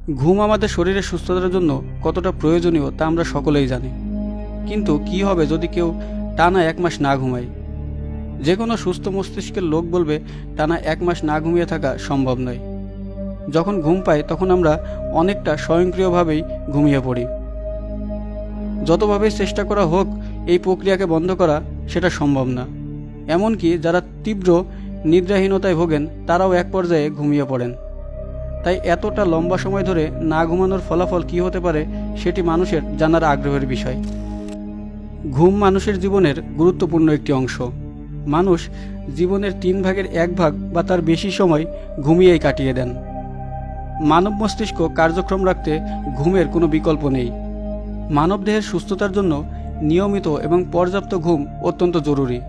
ঘুম আমাদের শরীরের সুস্থতার জন্য কতটা প্রয়োজনীয় তা আমরা সকলেই জানি। কিন্তু কি হবে যদি কেউ টানা 1 মাস না ঘুমায়? যে কোনো সুস্থ মস্তিষ্কের লোক বলবে টানা 1 মাস না ঘুমিয়ে থাকা সম্ভব নয়। যখন ঘুম পাই তখন আমরা অনেকটা স্বয়ংক্রিয়ভাবেই ঘুমিয়ে পড়ি। যতভাবেই চেষ্টা করা হোক এই প্রক্রিয়াকে বন্ধ করা সেটা সম্ভব না। এমনকি যারা তীব্র নিদ্রাহীনতায় ভোগেন তারাও এক পর্যায়ে ঘুমিয়ে পড়েন। তাই এতটা লম্বা সময় ধরে না ঘুমানোর ফলাফল কী হতে পারে সেটি মানুষের জানার আগ্রহের বিষয়। ঘুম মানুষের জীবনের গুরুত্বপূর্ণ একটি অংশ। মানুষ জীবনের 3 ভাগের 1 ভাগ বা তার বেশি সময় ঘুমিয়েই কাটিয়ে দেন। মানব মস্তিষ্ক কার্যক্রম রাখতে ঘুমের কোনো বিকল্প নেই। মানবদেহের সুস্থতার জন্য নিয়মিত এবং পর্যাপ্ত ঘুম অত্যন্ত জরুরি।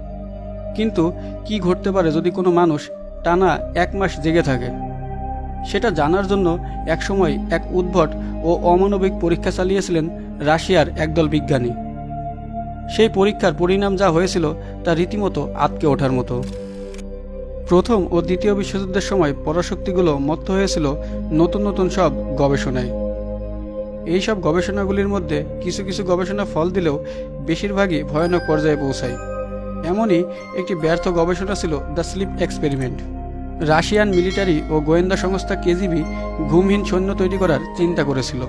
কিন্তু কি ঘটতে পারে যদি কোনো মানুষ টানা 1 মাস জেগে থাকে? সেটা জানার জন্য একসময় এক উদ্ভট ও অমানবিক পরীক্ষা চালিয়েছিলেন রাশিয়ার একদল বিজ্ঞানী। সেই পরীক্ষার পরিণাম যা হয়েছিল তা রীতিমতো আঁতকে ওঠার মতো। প্রথম ও দ্বিতীয় বিশ্বযুদ্ধের সময় পরাশক্তিগুলো মত্ত হয়েছিল নতুন নতুন সব গবেষণায়। এই সব গবেষণাগুলির মধ্যে কিছু কিছু গবেষণা ফল দিলেও বেশিরভাগই ভয়ানক পর্যায়ে পৌঁছায়। এমনই একটি ব্যর্থ গবেষণা ছিল the sleep experiment. Russian military ও গোয়েন্দা সংস্থা কেজিবি ঘুমহীন সৈন্য তৈরি করার চিন্তা করেছিল।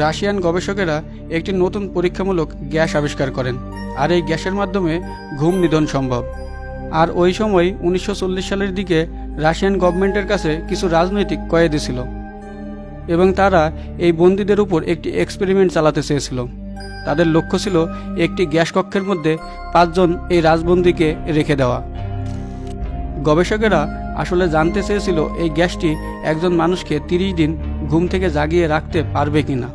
রাশিয়ান গবেষকেরা একটি নতুন পরীক্ষামূলক গ্যাস আবিষ্কার করেন, আর এই গ্যাসের মাধ্যমে ঘুম নিধন সম্ভব। আর ওই সময় 1940 সালের দিকে রাশিয়ান গভর্নমেন্টের কাছে কিছু রাজনৈতিক কয়েদি ছিল এবং তারা এই বন্দীদের উপর একটি এক্সপেরিমেন্ট চালাতে চেয়েছিল। তাদের লক্ষ্য ছিল একটি গ্যাস কক্ষের মধ্যে 5 জন এই রাজবন্দীকে রেখে দেওয়া। গবেষকেরা আসলে জানতে চেয়েছিল এই গ্যাসটি একজন মানুষকে 30 দিন ঘুম থেকে জাগিয়ে রাখতে পারবে কিনা।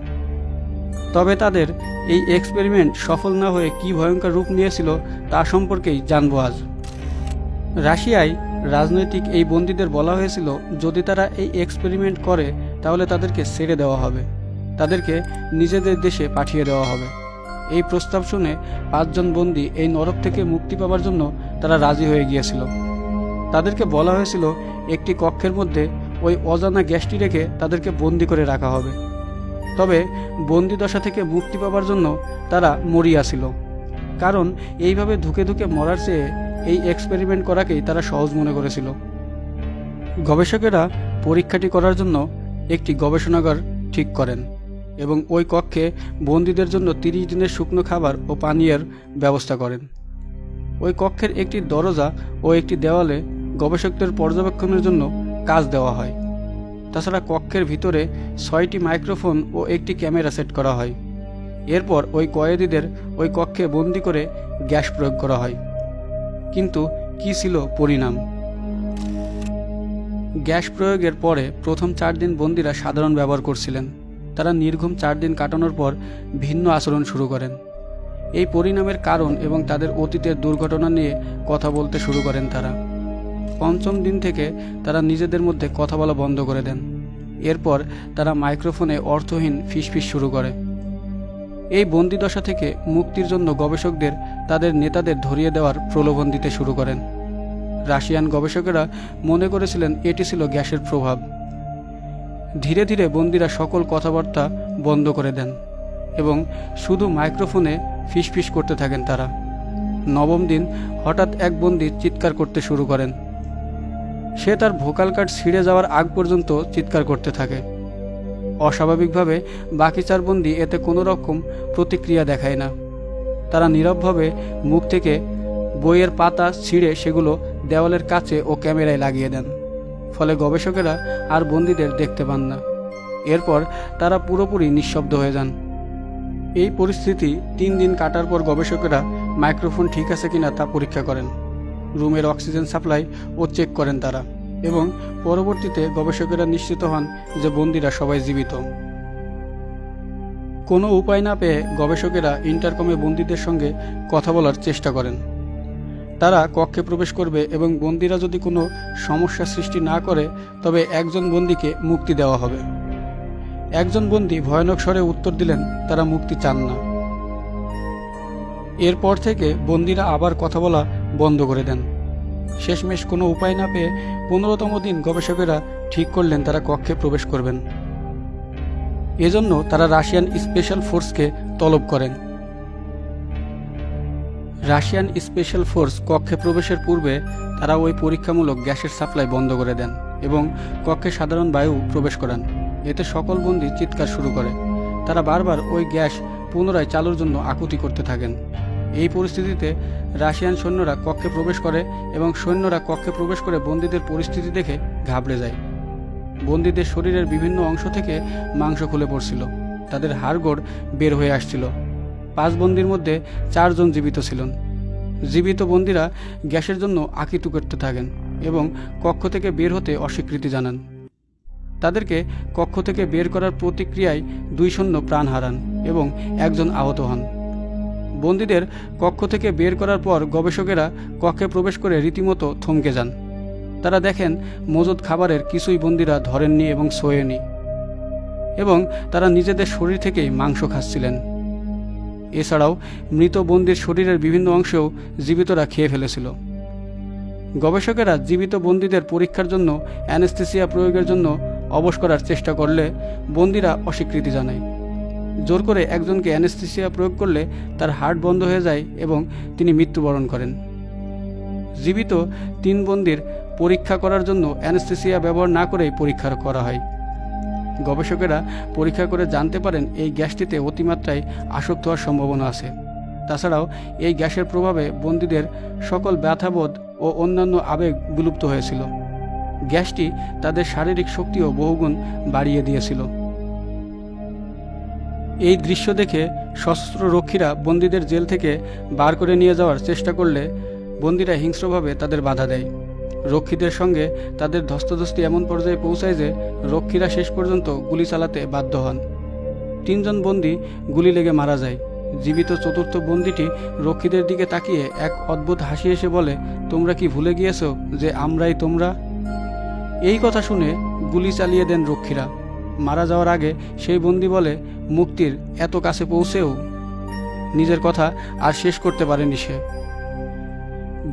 তবে তাদের এই এক্সপেরিমেন্ট সফল না হয়ে কী ভয়ঙ্কর রূপ নিয়েছিল তা সম্পর্কেই জানবো আজ। রাশিয়ায় রাজনৈতিক এই বন্দীদের বলা হয়েছিল যদি তারা এই এক্সপেরিমেন্ট করে তাহলে তাদেরকে ছেড়ে দেওয়া হবে, তাদেরকে নিজেদের দেশে পাঠিয়ে দেওয়া হবে। এই প্রস্তাব শুনে 5 জন বন্দী এই নরক থেকে মুক্তি পাওয়ার জন্য তারা রাজি হয়ে গিয়েছিল। তাদেরকে বলা হয়েছিল একটি কক্ষের মধ্যে ওই অজানা গ্যাসটি রেখে তাদেরকে বন্দি করে রাখা হবে। তবে বন্দিদশা থেকে মুক্তি পাওয়ার জন্য তারা মরিয়া ছিল, কারণ এইভাবে ধুকে ধুকে মরার চেয়ে এই এক্সপেরিমেন্ট করাকেই তারা সহজ মনে করেছিল। গবেষকেরা পরীক্ষাটি করার জন্য একটি গবেষণাগার ঠিক করেন এবং ওই কক্ষে বন্দীদের জন্য 30 দিনের শুকনো খাবার ও পানীয়ের ব্যবস্থা করেন। ওই কক্ষের একটি দরজা ও একটি দেওয়ালে গবেষকদের পর্যবেক্ষণের জন্য কাজ দেওয়া হয়। তাছাড়া কক্ষের ভিতরে 6টি মাইক্রোফোন ও একটি ক্যামেরা সেট করা হয়। এরপর ওই কয়েদিদের ওই কক্ষে বন্দি করে গ্যাস প্রয়োগ করা হয়। কিন্তু কি ছিল পরিণাম? গ্যাস প্রয়োগের পরে প্রথম 4 দিন বন্দীরা সাধারণ ব্যবহার করছিলেন। তারা নির্ঘুম 4 দিন কাটানোর পর ভিন্ন আচরণ শুরু করেন। এই পরিণামের কারণ এবং তাদের অতীতের দুর্ঘটনা নিয়ে কথা বলতে শুরু করেন তারা। 5ম দিন থেকে তারা নিজেদের মধ্যে কথা বলা বন্ধ করে দেন। এরপর তারা মাইক্রোফোনে অর্থহীন ফিসফিস শুরু করে। এই বন্দিদশা থেকে মুক্তির জন্য গবেষকদের তাদের নেতাদের ধরিয়ে দেওয়ার প্রলোভন দিতে শুরু করেন। রাশিয়ান গবেষকেরা মনে করেছিলেন এটি ছিল গ্যাসের প্রভাব। ধীরে ধীরে বন্দীরা সকল কথাবার্তা বন্ধ করে দেন এবং শুধু মাইক্রোফোনে ফিসফিস করতে থাকেন তারা। 9ম দিন হঠাৎ এক বন্দী চিৎকার করতে শুরু করেন। সে তার ভোকাল কার্ড ছিঁড়ে যাওয়ার আগ পর্যন্ত চিৎকার করতে থাকে। অস্বাভাবিকভাবে বাকি 4 বন্দী এতে কোনো রকম প্রতিক্রিয়া দেখায় না। তারা নীরবভাবে মুখ থেকে বইয়ের পাতা ছিঁড়ে সেগুলো দেওয়ালের কাছে ও ক্যামেরায় লাগিয়ে দেন। ফলে গবেষকেরা আর বন্দীদের দেখতে পান না। এরপর তারা পুরোপুরি নিঃশব্দ হয়ে যান। এই পরিস্থিতি 3 দিন কাটার পর গবেষকেরা মাইক্রোফোন ঠিক আছে কিনা তা পরীক্ষা করেন। রুমের অক্সিজেন সাপ্লাই ও চেক করেন তারা, এবং পরবর্তীতে গবেষকেরা নিশ্চিত হন যে বন্দীরা সবাই জীবিত। কোনো উপায় না পেয়ে গবেষকেরা ইন্টারকমে বন্দীদের সঙ্গে কথা বলার চেষ্টা করেন। তারা কক্ষে প্রবেশ করবে এবং বন্দীরা যদি কোনো সমস্যা সৃষ্টি না করে তবে একজন বন্দীকে মুক্তি দেওয়া হবে। একজন বন্দী ভয়ানক স্বরে উত্তর দিলেন তারা মুক্তি চান না। এরপর থেকে বন্দীরা আবার কথা বলা বন্ধ করে দেন। শেষমেশ কোনো উপায় না পেয়ে 15তম দিন গবেষকেরা ঠিক করলেন তারা কক্ষে প্রবেশ করবেন। এজন্য তারা রাশিয়ান স্পেশাল ফোর্সকে তলব করেন। রাশিয়ান স্পেশাল ফোর্স কক্ষে প্রবেশের পূর্বে তারা ওই পরীক্ষামূলক গ্যাসের সাপ্লাই বন্ধ করে দেন এবং কক্ষে সাধারণ বায়ু প্রবেশ করান। এতে সকল বন্দী চিৎকার শুরু করে। তারা বারবার ওই গ্যাস পুনরায় চালুর জন্য আকুতি করতে থাকেন। এই পরিস্থিতিতে রাশিয়ান সৈন্যরা কক্ষে প্রবেশ করে এবং সৈন্যরা কক্ষে প্রবেশ করে বন্দীদের পরিস্থিতি দেখে ঘাবড়ে যায়। বন্দীদের শরীরের বিভিন্ন অংশ থেকে মাংস খুলে পড়ছিল, তাদের হাড়গোড় বের হয়ে আসছিল। 5 বন্দীর মধ্যে 4 জন জীবিত ছিলেন। জীবিত বন্দীরা গ্যাসের জন্য আকিতু করতে থাকেন এবং কক্ষ থেকে বের হতে অস্বীকৃতি জানান। তাদেরকে কক্ষ থেকে বের করার প্রতিক্রিয়ায় 2 সৈন্য প্রাণ হারান এবং 1 জন আহত হন। বন্দীদের কক্ষ থেকে বের করার পর গবেষকেরা কক্ষে প্রবেশ করে রীতিমতো থমকে যান। তারা দেখেন মজুদ খাবারের কিছুই বন্দীরা ধরেননি এবং ছোঁয়েনি এবং তারা নিজেদের শরীর থেকেই মাংস খাচ্ছিলেন। এছাড়াও মৃত বন্দীর শরীরের বিভিন্ন অংশও জীবিতরা খেয়ে ফেলেছিল। গবেষকেরা জীবিত বন্দীদের পরীক্ষার জন্য অ্যানেস্থেসিয়া প্রয়োগের জন্য অবশ করার চেষ্টা করলে বন্দীরা অস্বীকৃতি জানায়। জোর করে একজনকে অ্যানেস্থেসিয়া প্রয়োগ করলে তার হার্ট বন্ধ হয়ে যায় এবং তিনি মৃত্যুবরণ করেন। জীবিত 3 বন্দীর পরীক্ষা করার জন্য অ্যানেস্থেসিয়া ব্যবহার না করেই পরীক্ষা করা হয়। গবেষকেরা পরীক্ষা করে জানতে পারেন এই গ্যাসটিতে অতিমাত্রায় আসক্ত হওয়ার সম্ভাবনা আছে। তাছাড়াও এই গ্যাসের প্রভাবে বন্দীদের সকল ব্যথাবোধ ও অন্যান্য আবেগ বিলুপ্ত হয়েছিল। গ্যাসটি তাদের শারীরিক শক্তিও বহুগুণ বাড়িয়ে দিয়েছিল। এই দৃশ্য দেখে সশস্ত্র রক্ষীরা বন্দীদের জেল থেকে বার করে নিয়ে যাওয়ার চেষ্টা করলে বন্দীরা হিংস্রভাবে তাদের বাধা দেয়। রক্ষীদের সঙ্গে তাদের ধস্তাধস্তি এমন পর্যায়ে পৌঁছায় যে রক্ষীরা শেষ পর্যন্ত গুলি চালাতে বাধ্য হন। 3 জন বন্দী গুলি লেগে মারা যায়। জীবিত 4র্থ বন্দীটি রক্ষীদের দিকে তাকিয়ে এক অদ্ভুত হাসি এসে বলে, তোমরা কি ভুলে গিয়েছ যে আমরাই তোমরা? এই কথা শুনে গুলি চালিয়ে দেন রক্ষীরা। মারা যাওয়ার আগে সেই বন্দী বলে, মুক্তির এত কাছে পৌঁছেও নিজের কথা আর শেষ করতে পারেনি সে।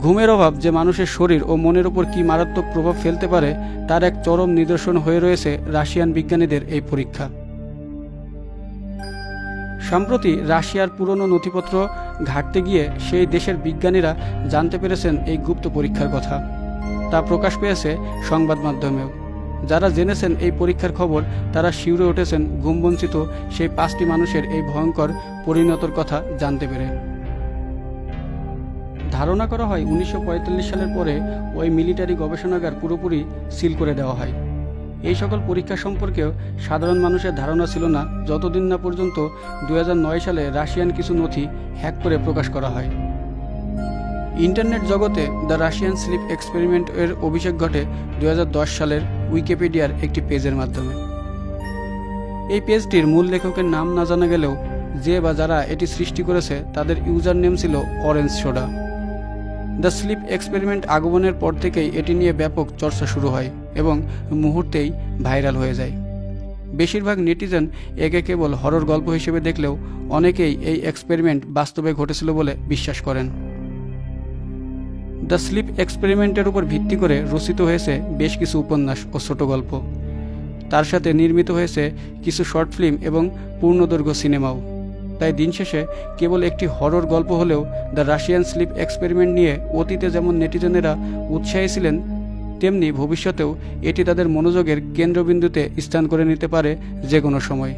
ঘুমের অভাব যে মানুষের শরীর ও মনের উপর কী মারাত্মক প্রভাব ফেলতে পারে তার এক চরম নিদর্শন হয়ে রয়েছে রাশিয়ান বিজ্ঞানীদের এই পরীক্ষা। সম্প্রতি রাশিয়ার পুরনো নথিপত্র ঘাঁটতে গিয়ে সেই দেশের বিজ্ঞানীরা জানতে পেরেছেন এই গুপ্ত পরীক্ষার কথা। তা প্রকাশ পেয়েছে সংবাদ মাধ্যমেও। যারা জেনেছেন এই পরীক্ষার খবর তারা শিউরে উঠেছেন ঘুমবঞ্চিত সেই 5টি মানুষের এই ভয়ঙ্কর পরিণতির কথা জানতে পেরে। ধারণা করা হয় 1945 সালের পরে ওই মিলিটারি গবেষণাগার পুরোপুরি সিল করে দেওয়া হয়। এই সকল পরীক্ষা সম্পর্কেও সাধারণ মানুষের ধারণা ছিল না যতদিন না পর্যন্ত 2009 সালে রাশিয়ান কিছু নথি হ্যাক করে প্রকাশ করা হয়। ইন্টারনেট জগতে দ্য রাশিয়ান স্লিপ এক্সপেরিমেন্ট এর অভিষেক ঘটে 2010 সালের উইকিপিডিয়ার একটি পেজের মাধ্যমে। এই পেজটির মূল লেখকের নাম না জানা গেলেও যে বা যারা এটি সৃষ্টি করেছে তাদের ইউজার নেম ছিল orange soda. The sleep experiment আগমনের পর থেকেই এটি নিয়ে ব্যাপক চর্চা শুরু হয় এবং মুহূর্তেই ভাইরাল হয়ে যায়। বেশিরভাগ নেটিজেন একে কেবল হরর গল্প হিসেবে দেখলেও অনেকেই এই এক্সপেরিমেন্ট বাস্তবে ঘটেছিল বলে বিশ্বাস করেন। দ্য স্লিপ এক্সপেরিমেন্টের উপর ভিত্তি করে রচিত হয়েছে বেশ কিছু উপন্যাস ও ছোট গল্প। তার সাথে নির্মিত হয়েছে কিছু শর্ট ফিল্ম এবং পূর্ণদৈর্ঘ্য সিনেমাও। তাই দিন শেষে কেবল একটি হরর গল্প হলেও দ্য রাশিয়ান স্লিপ এক্সপেরিমেন্ট নিয়ে অতীতে যেমন নেটিজেনেরা উৎসাহী ছিলেন তেমনি ভবিষ্যতেও এটি তাদের মনোযোগের কেন্দ্রবিন্দুতে স্থান করে নিতে পারে যে কোনো সময়।